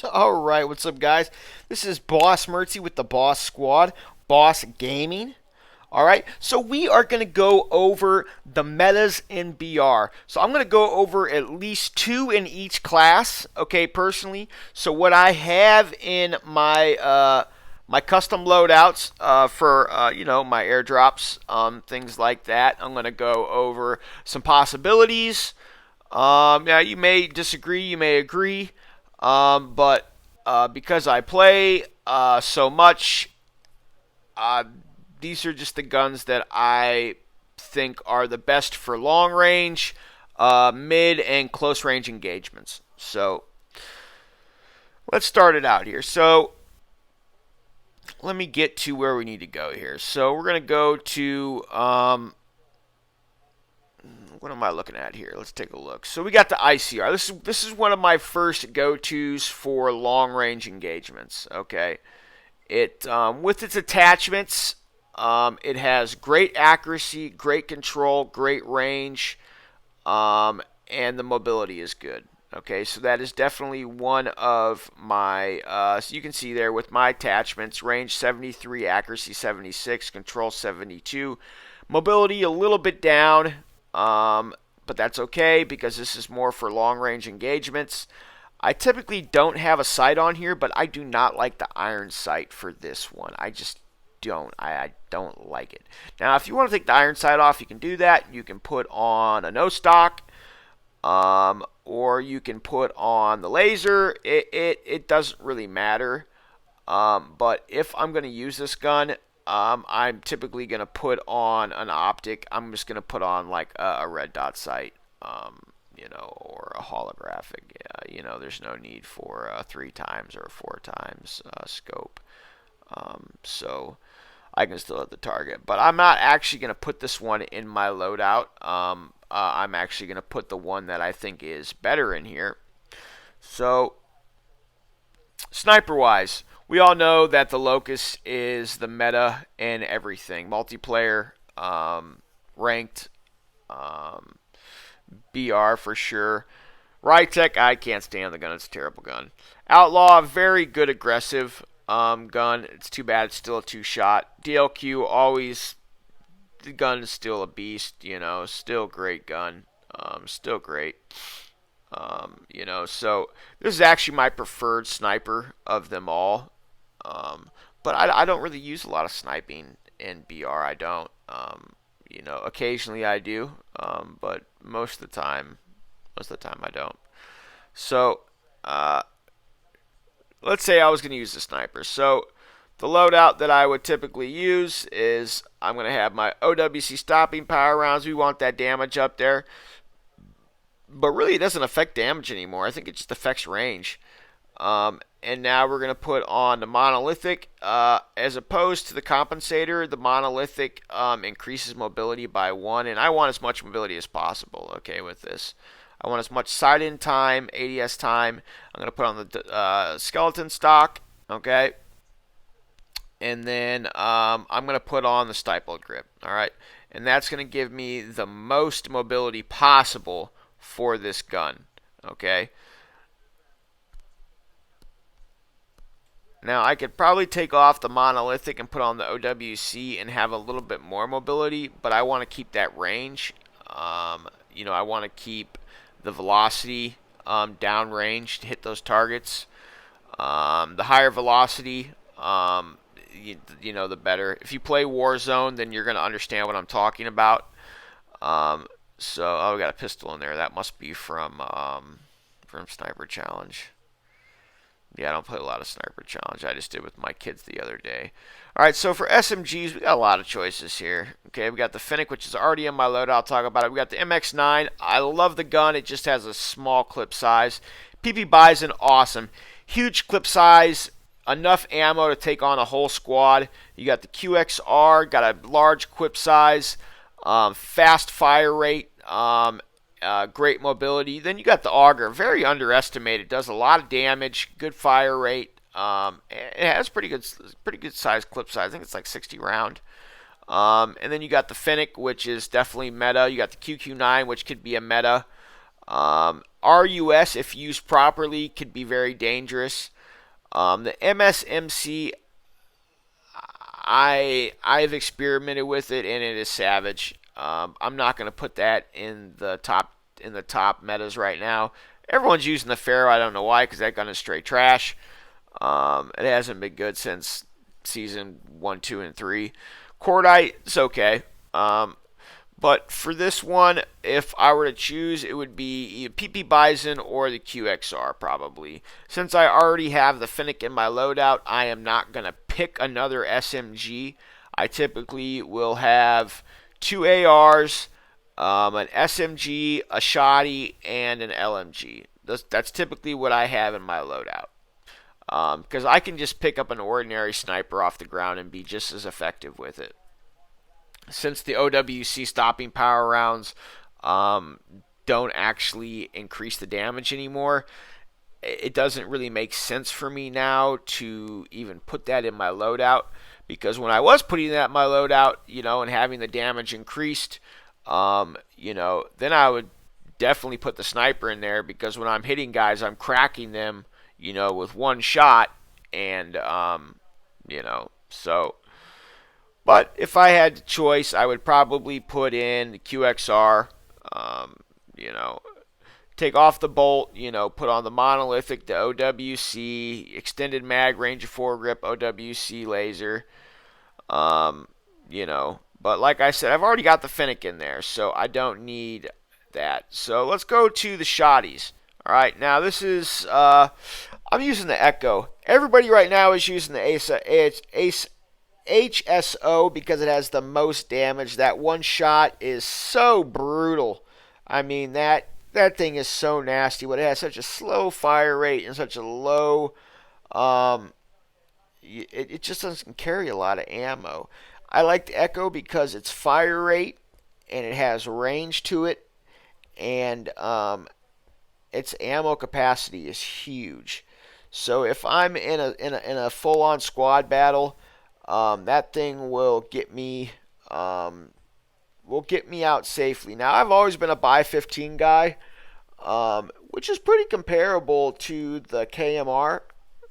Alright, what's up, guys? This is Boss Mertzy with the Boss Squad, Boss Gaming. Alright, so we are going to go over the metas in BR. So I'm going to go over at least two in each class, okay, personally. So what I have in my custom loadouts for my airdrops, things like that. I'm going to go over some possibilities. Yeah, you may disagree, you may agree. But because I play so much, uh, these are just the guns that I think are the best for long range, mid, and close range engagements. So let's start it out here. So let me get to where we need to go here. So we're going to go to what am I looking at here? Let's take a look. So we got the ICR. This is one of my first go-tos for long-range engagements. Okay, it with its attachments, it has great accuracy, great control, great range, and the mobility is good. Okay, so that is definitely one of my. So you can see there with my attachments: range 73, accuracy 76, control 72, mobility a little bit down. But that's okay because this is more for long range engagements. I typically don't have a sight on here, but I do not like the iron sight for this one. I just don't. I don't like it. Now, if you want to take the iron sight off, you can do that. You can put on a no stock, or you can put on the laser. It doesn't really matter. But if I'm going to use this gun, I'm typically going to put on an optic. I'm just going to put on like a red dot sight, or a holographic. There's no need for a 3 times or a 4 times scope. So I can still hit the target. But I'm not actually going to put this one in my loadout. I'm actually going to put the one that I think is better in here. So sniper-wise, we all know that the Locust is the meta in everything. Multiplayer, ranked, BR for sure. Rytech, I can't stand the gun. It's a terrible gun. Outlaw, very good aggressive gun. It's too bad it's still a 2-shot. DLQ, always, the gun is still a beast, still great gun. Still great. So this is actually my preferred sniper of them all. But I don't really use a lot of sniping in BR. I don't. Occasionally I do, but most of the time I don't. So let's say I was going to use the sniper. So the loadout that I would typically use is I'm going to have my OWC stopping power rounds. We want that damage up there. But really, it doesn't affect damage anymore. I think it just affects range. And now we're going to put on the monolithic. As opposed to the compensator, the monolithic increases mobility by 1. And I want as much mobility as possible, okay, with this. I want as much sight-in time, ADS time. I'm going to put on the skeleton stock, okay. And then I'm going to put on the stippled grip, all right. And that's going to give me the most mobility possible for this gun, okay. Now I could probably take off the monolithic and put on the OWC and have a little bit more mobility, but I want to keep that range. I want to keep the velocity downrange to hit those targets. The higher velocity, the better. If you play Warzone, then you're going to understand what I'm talking about. So, we got a pistol in there. That must be from Sniper Challenge. Yeah, I don't play a lot of Sniper Challenge. I just did with my kids the other day. All right, so for SMGs, we got a lot of choices here. Okay, we got the Fennec, which is already in my loadout. I'll talk about it. We got the MX-9. I love the gun. It just has a small clip size. PP Bison, awesome. Huge clip size. Enough ammo to take on a whole squad. You got the QXR. Got a large clip size. Fast fire rate. Great mobility. Then you got the Auger, very underestimated. Does a lot of damage, good fire rate. It has pretty good size clip size. I think it's like 60 round. And then you got the Fennec, which is definitely meta. You got the QQ9, which could be a meta. RUS, if used properly, could be very dangerous. The MSMC, I've experimented with it and it is savage. I'm not going to put that in the top metas right now. Everyone's using the Pharaoh. I don't know why, because that gun is straight trash. It hasn't been good since season 1, 2, and 3. Cordite, it's okay. But for this one, if I were to choose, it would be either PP Bison or the QXR probably. Since I already have the Fennec in my loadout, I am not going to pick another SMG. I typically will have 2 ARs, an SMG, a Shoddy, and an LMG. That's typically what I have in my loadout. Because I can just pick up an ordinary sniper off the ground and be just as effective with it. Since the OWC stopping power rounds don't actually increase the damage anymore, it doesn't really make sense for me now to even put that in my loadout. Because when I was putting that in my loadout, and having the damage increased, then I would definitely put the sniper in there, because when I'm hitting guys, I'm cracking them, with one shot, and, so. But if I had the choice, I would probably put in the QXR, you know, take off the bolt, put on the monolithic, the OWC, extended mag, range of foregrip, OWC laser, But like I said, I've already got the Fennec in there, so I don't need that. So let's go to the shotties. All right, now this is, I'm using the Echo. Everybody right now is using the HSO because it has the most damage. That one shot is so brutal. I mean, that thing is so nasty. But it has such a slow fire rate and such a low, it just doesn't carry a lot of ammo. I like the Echo because its fire rate and it has range to it, and its ammo capacity is huge. So if I'm in a full-on squad battle, that thing will get me out safely. Now, I've always been a buy 15 guy, which is pretty comparable to the KMR, or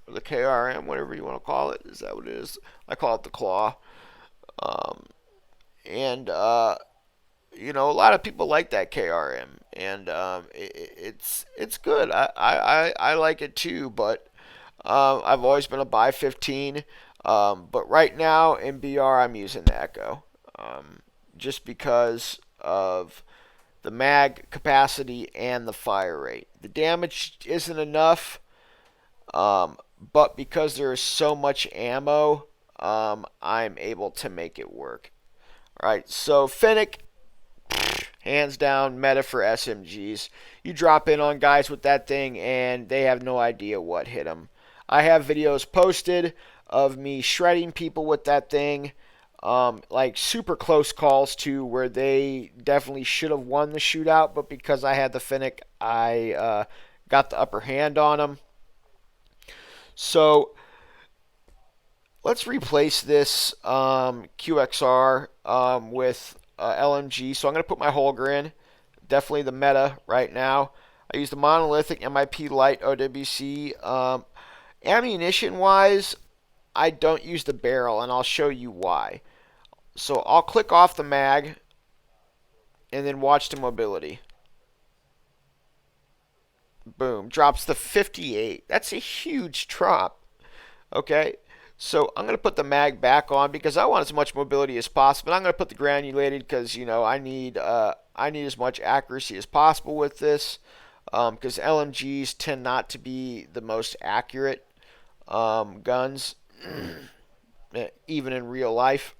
the KRM, whatever you want to call it. Is that what it is? I call it the Claw. And a lot of people like that KRM, and it's good. I like it too, but I've always been a buy 15. But right now in BR, I'm using the Echo, just because of the mag capacity and the fire rate. The damage isn't enough, but because there is so much ammo, I'm able to make it work. All right, so Fennec, hands down, meta for SMGs. You drop in on guys with that thing, and they have no idea what hit them. I have videos posted of me shredding people with that thing, like super close calls to where they definitely should have won the shootout, but because I had the Fennec, I got the upper hand on them. So let's replace this QXR with LMG. So I'm going to put my Holger in. Definitely the meta right now. I use the monolithic MIP Light OWC. Ammunition-wise, I don't use the barrel, and I'll show you why. So I'll click off the mag, and then watch the mobility. Boom, drops to 58. That's a huge drop. Okay, so I'm going to put the mag back on because I want as much mobility as possible. I'm going to put the granulated because, I need as much accuracy as possible with this, because LMGs tend not to be the most accurate guns, even in real life.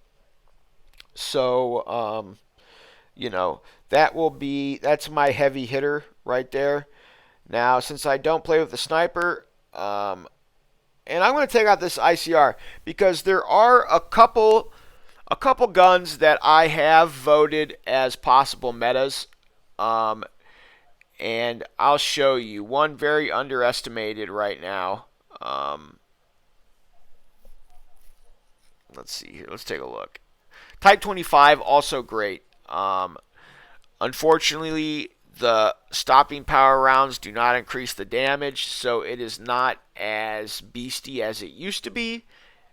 So, that's my heavy hitter right there. Now, since I don't play with the sniper, and I'm going to take out this ICR because there are a couple guns that I have voted as possible metas, and I'll show you one very underestimated right now. Let's see here. Let's take a look. Type 25, also great. Unfortunately, The stopping power rounds do not increase the damage, so it is not as beasty as it used to be.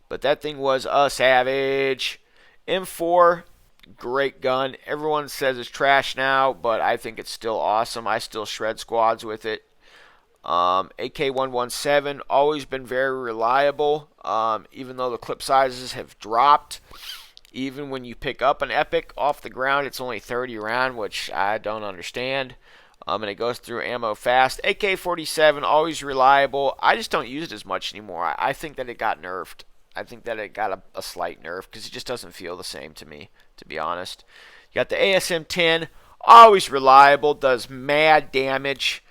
But that thing was a savage. M4, great gun. Everyone says it's trash now, but I think it's still awesome. I still shred squads with it. AK-117, always been very reliable, even though the clip sizes have dropped. Even when you pick up an Epic off the ground, it's only 30 round, which I don't understand. And it goes through ammo fast. AK-47, always reliable. I just don't use it as much anymore. I think that it got nerfed. I think that it got a slight nerf because it just doesn't feel the same to me, to be honest. You got the ASM-10, always reliable, does mad damage,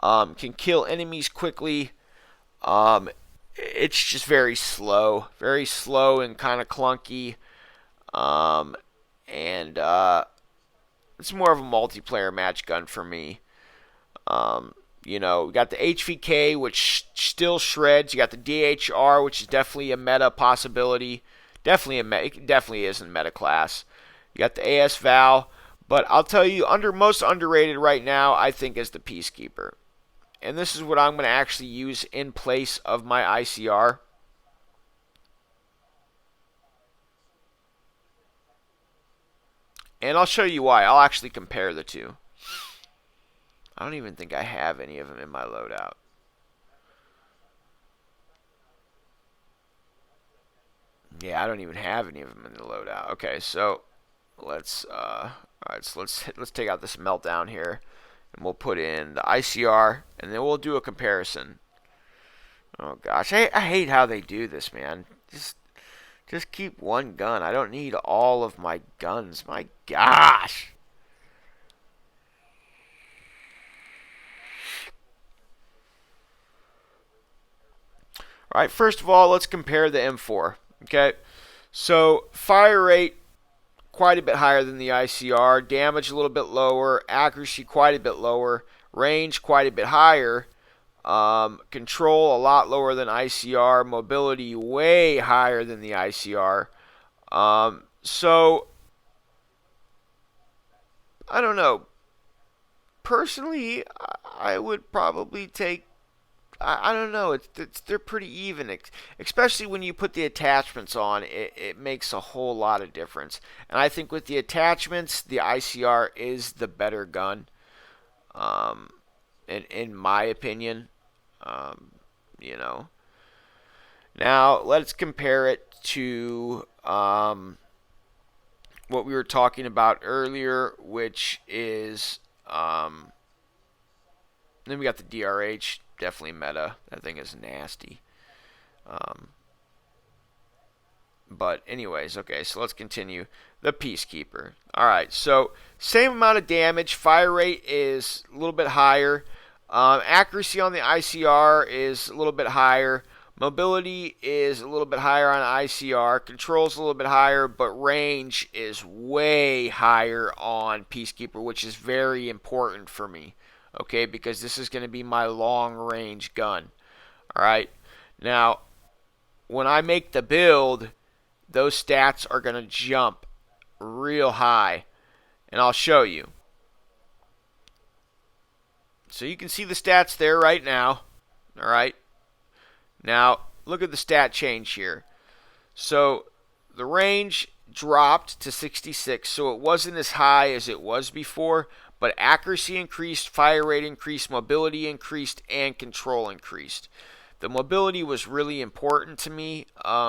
can kill enemies quickly. It's just very slow and kind of clunky. And it's more of a multiplayer match gun for me. We got the HVK, which still shreds. You got the DHR, which is definitely a meta possibility. It definitely is in meta class. You got the AS Val, but I'll tell you, most underrated right now, I think, is the Peacekeeper. And this is what I'm going to actually use in place of my ICR. And I'll show you why. I'll actually compare the two. I don't even think I have any of them in my loadout. Yeah, I don't even have any of them in the loadout. Okay, so let's all right, so let's take out this meltdown here, and we'll put in the ICR, and then we'll do a comparison. Oh gosh, I hate how they do this, man. Just keep one gun. I don't need all of my guns. My gosh. All right, first of all, let's compare the M4. Okay, so fire rate quite a bit higher than the ICR, damage a little bit lower, accuracy quite a bit lower, range quite a bit higher, control a lot lower than ICR, mobility way higher than the ICR. So I don't know. Personally, I would probably take. I don't know. They're pretty even, especially when you put the attachments on. It makes a whole lot of difference. And I think with the attachments, the ICR is the better gun. In my opinion, you know. Now let's compare it to what we were talking about earlier, which is then we got the DRH. Definitely meta. That thing is nasty. But anyways, okay, so let's continue. The Peacekeeper. Alright, so same amount of damage. Fire rate is a little bit higher. Accuracy on the ICR is a little bit higher. Mobility is a little bit higher on ICR. Control's a little bit higher, but range is way higher on Peacekeeper, which is very important for me. Okay, because this is going to be my long range gun. Alright, now when I make the build, those stats are going to jump real high, and I'll show you. So you can see the stats there right now. Alright, now look at the stat change here. So the range dropped to 66, so it wasn't as high as it was before, but accuracy increased, fire rate increased, mobility increased, and control increased. The mobility was really important to me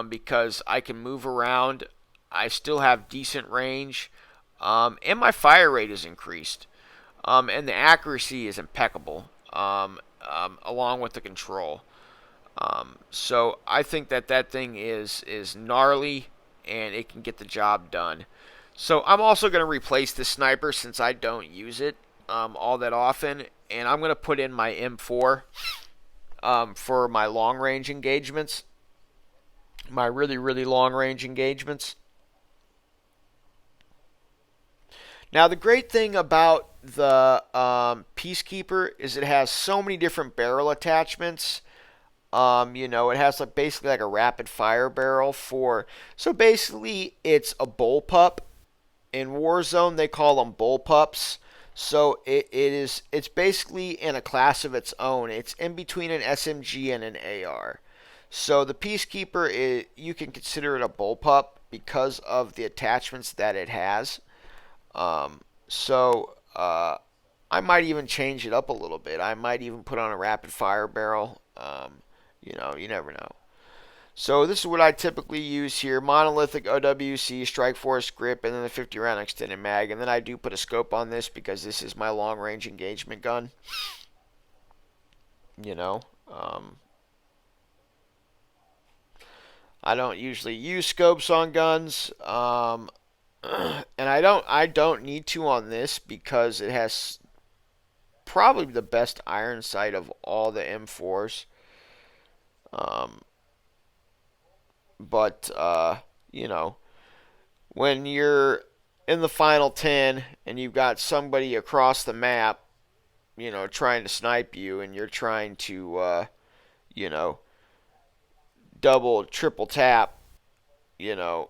because I can move around. I still have decent range, and my fire rate is increased, and the accuracy is impeccable, along with the control. So I think that thing is gnarly, and it can get the job done. So I'm also going to replace this sniper since I don't use it all that often, and I'm going to put in my M4 for my long range engagements, my really long range engagements. Now the great thing about the Peacekeeper is it has so many different barrel attachments. It has basically like a rapid fire barrel so basically it's a bullpup. In Warzone, they call them bullpups. So it's basically in a class of its own. It's in between an SMG and an AR. So the Peacekeeper is, you can consider it a bullpup because of the attachments that it has. So I might even change it up a little bit. I might even put on a rapid fire barrel. You never know. So this is what I typically use here: monolithic OWC, Strike Force grip, and then the 50 round extended mag. And then I do put a scope on this because this is my long range engagement gun. You know, um, I don't usually use scopes on guns, and I don't need to on this because it has probably the best iron sight of all the M4s. Um, but you know, when you're in the final 10 and you've got somebody across the map, trying to snipe you, and you're trying to, you know, double, triple tap, you know,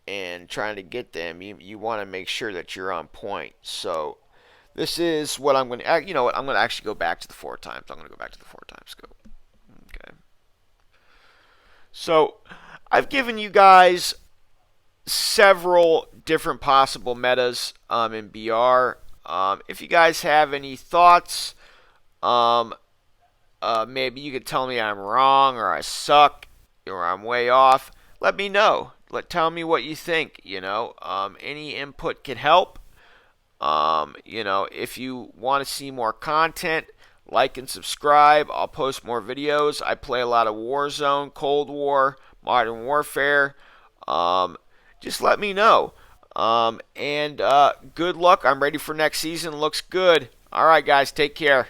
and trying to get them, you want to make sure that you're on point. So this is what I'm going to, I'm going to actually go back to the 4x. I'm going to go back to the 4x scope. Okay. So I've given you guys several different possible metas in BR. If you guys have any thoughts, um, maybe you could tell me I'm wrong or I suck or I'm way off. Let me know. Tell me what you think. Any input can help. If you want to see more content, like and subscribe. I'll post more videos. I play a lot of Warzone, Cold War, Modern Warfare. Um, just let me know. And good luck. I'm ready for next season. Looks good. All right, guys. Take care.